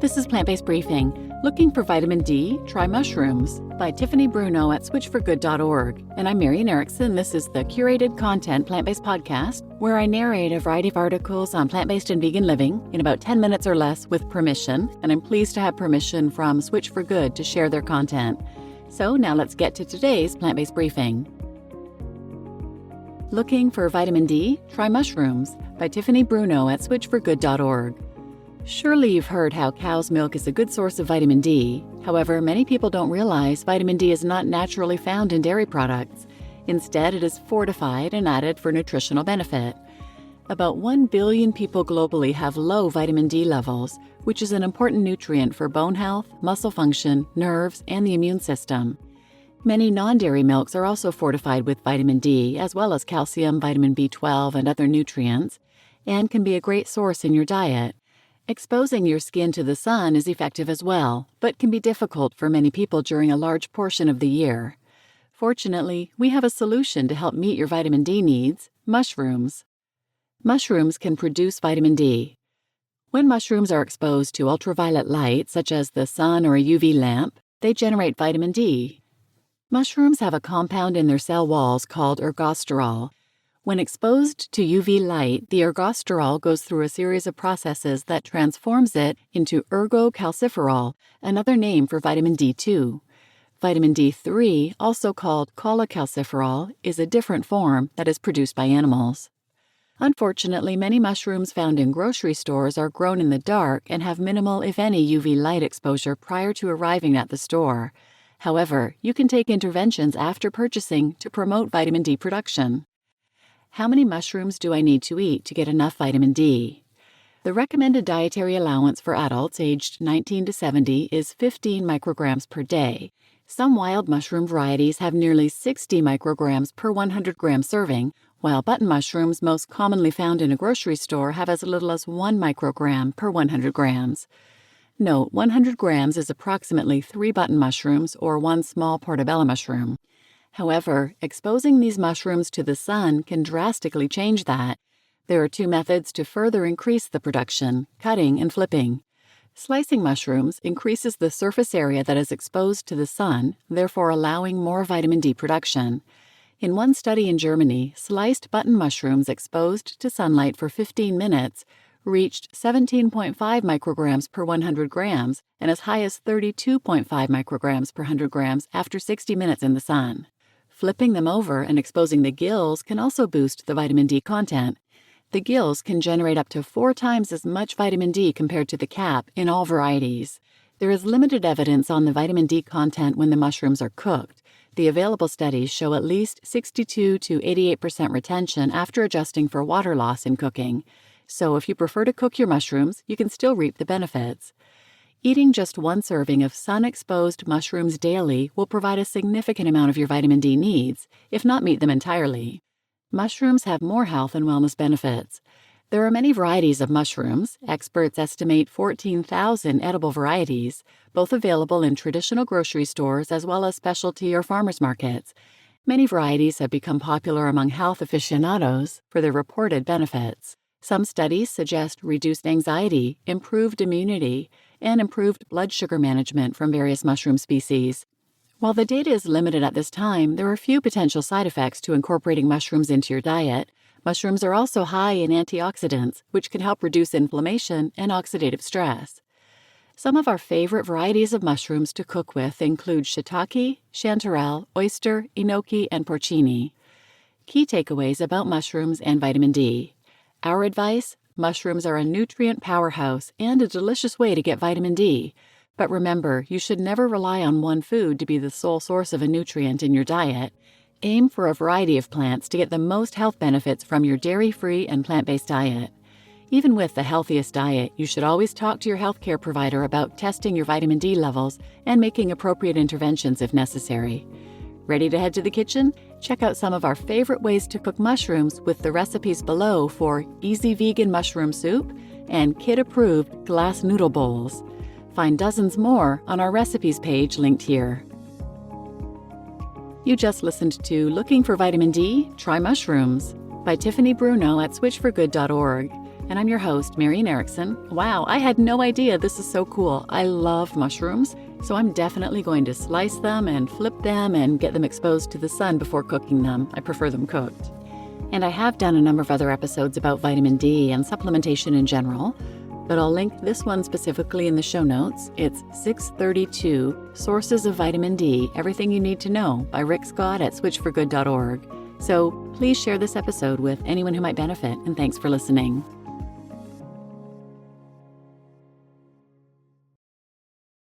This is Plant-Based Briefing. Looking for vitamin D? Try mushrooms by Tiffany Bruno at switchforgood.org. And I'm Marian Erickson. This is the Curated Content Plant-Based Podcast, where I narrate a variety of articles on plant-based and vegan living in about 10 minutes or less with permission. And I'm pleased to have permission from Switch for Good to share their content. So now let's get to today's Plant-Based Briefing. Looking for vitamin D? Try mushrooms by Tiffany Bruno at switchforgood.org. Surely you've heard how cow's milk is a good source of vitamin D. However, many people don't realize vitamin D is not naturally found in dairy products. Instead, it is fortified and added for nutritional benefit. About 1 billion people globally have low vitamin D levels, which is an important nutrient for bone health, muscle function, nerves, and the immune system. Many non-dairy milks are also fortified with vitamin D, as well as calcium, vitamin B12, and other nutrients, and can be a great source in your diet. Exposing your skin to the sun is effective as well, but can be difficult for many people during a large portion of the year. Fortunately, we have a solution to help meet your vitamin D needs: mushrooms. Mushrooms can produce vitamin D. When mushrooms are exposed to ultraviolet light, such as the sun or a UV lamp, they generate vitamin D. Mushrooms have a compound in their cell walls called ergosterol. When exposed to UV light, the ergosterol goes through a series of processes that transforms it into ergocalciferol, another name for vitamin D2. Vitamin D3, also called cholecalciferol, is a different form that is produced by animals. Unfortunately, many mushrooms found in grocery stores are grown in the dark and have minimal, if any, UV light exposure prior to arriving at the store. However, you can take interventions after purchasing to promote vitamin D production. How many mushrooms do I need to eat to get enough vitamin D? The recommended dietary allowance for adults aged 19 to 70 is 15 micrograms per day. Some wild mushroom varieties have nearly 60 micrograms per 100 gram serving, while button mushrooms most commonly found in a grocery store have as little as 1 microgram per 100 grams. Note, 100 grams is approximately 3 button mushrooms or 1 small portobello mushroom. However, exposing these mushrooms to the sun can drastically change that. There are 2 methods to further increase the production: cutting and flipping. Slicing mushrooms increases the surface area that is exposed to the sun, therefore allowing more vitamin D production. In one study in Germany, sliced button mushrooms exposed to sunlight for 15 minutes reached 17.5 micrograms per 100 grams and as high as 32.5 micrograms per 100 grams after 60 minutes in the sun. Flipping them over and exposing the gills can also boost the vitamin D content. The gills can generate up to 4 times as much vitamin D compared to the cap in all varieties. There is limited evidence on the vitamin D content when the mushrooms are cooked. The available studies show at least 62 to 88% retention after adjusting for water loss in cooking. So if you prefer to cook your mushrooms, you can still reap the benefits. Eating just 1 serving of sun-exposed mushrooms daily will provide a significant amount of your vitamin D needs, if not meet them entirely. Mushrooms have more health and wellness benefits. There are many varieties of mushrooms. Experts estimate 14,000 edible varieties, both available in traditional grocery stores as well as specialty or farmers markets. Many varieties have become popular among health aficionados for their reported benefits. Some studies suggest reduced anxiety, improved immunity, and improved blood sugar management from various mushroom species. While the data is limited at this time, there are few potential side effects to incorporating mushrooms into your diet. Mushrooms are also high in antioxidants, which can help reduce inflammation and oxidative stress. Some of our favorite varieties of mushrooms to cook with include shiitake, chanterelle, oyster, enoki, and porcini. Key takeaways about mushrooms and vitamin D. Our advice: mushrooms are a nutrient powerhouse and a delicious way to get vitamin D. But remember, you should never rely on one food to be the sole source of a nutrient in your diet. Aim for a variety of plants to get the most health benefits from your dairy-free and plant-based diet. Even with the healthiest diet, you should always talk to your healthcare provider about testing your vitamin D levels and making appropriate interventions if necessary. Ready to head to the kitchen? Check out some of our favorite ways to cook mushrooms with the recipes below for easy vegan mushroom soup and kid-approved glass noodle bowls. Find dozens more on our recipes page linked here. You just listened to Looking for Vitamin D? Try Mushrooms by Tiffany Bruno at switchforgood.org. And I'm your host, Marian Erickson. Wow, I had no idea. This is so cool. I love mushrooms, so I'm definitely going to slice them and flip them and get them exposed to the sun before cooking them. I prefer them cooked. And I have done a number of other episodes about vitamin D and supplementation in general, but I'll link this one specifically in the show notes. It's 632 Sources of Vitamin D, Everything You Need to Know by Rick Scott at switchforgood.org. So please share this episode with anyone who might benefit, and thanks for listening.